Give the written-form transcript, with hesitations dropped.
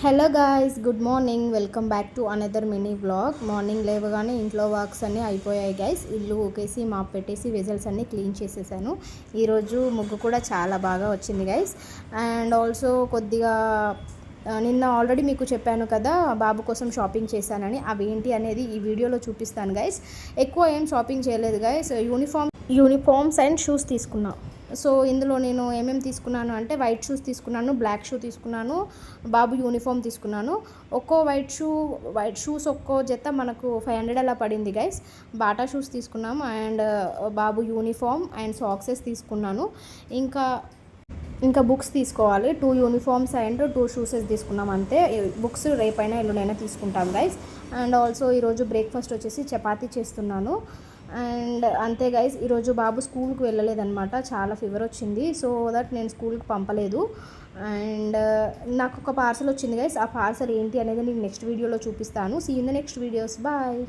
Hello guys, good morning. Welcome back to another mini vlog. Morning లేవగానే ఇంట్లో works అన్నీ అయిపోయాయి గైస్. ఇల్లు ఊకేసి మాప్ పెట్టేసి వెజల్స్ అన్నీ క్లీన్ చేసేసాను. ఈరోజు ముగ్గు కూడా చాలా బాగా వచ్చింది గైస్. అండ్ ఆల్సో కొద్దిగా నిన్న ఆల్రెడీ మీకు చెప్పాను కదా బాబు కోసం షాపింగ్ చేశానని. అవి ఏంటి అనేది ఈ వీడియోలో చూపిస్తాను గైస్. ఎక్కువ ఏం షాపింగ్ చేయలేదు గైస్. యూనిఫామ్స్ అండ్ షూస్ తీసుకున్నాను. సో ఇందులో నేను ఏమేమి తీసుకున్నాను అంటే వైట్ షూస్ తీసుకున్నాను, బ్లాక్ షూ తీసుకున్నాను, బాబు యూనిఫామ్ తీసుకున్నాను. ఒక్కో వైట్ షూస్ ఒక్కో జత మనకు 500 అలా పడింది గైస్. బాటా షూస్ తీసుకున్నాము and Babu uniform and socks తీసుకున్నాను. ఇంకా బుక్స్ తీసుకోవాలి. 2 యూనిఫామ్స్ అండ్ 2 షూసెస్ తీసుకున్నాం అంతే. బుక్స్ రేపైనా ఎల్లుండైనా తీసుకుంటాం గైస్. అండ్ ఆల్సో ఈరోజు బ్రేక్ఫాస్ట్ వచ్చేసి చపాతీ చేస్తున్నాను. అండ్ అంతే గైస్, ఈరోజు బాబు స్కూల్కి వెళ్ళలేదన్నమాట. చాలా ఫీవర్ వచ్చింది, సో దట్ నేను స్కూల్కి పంపలేదు. అండ్ నాకు ఒక పార్సల్ వచ్చింది గైస్. ఆ పార్సల్ ఏంటి అనేది నేను నెక్స్ట్ వీడియోలో చూపిస్తాను. See in the next videos. Bye.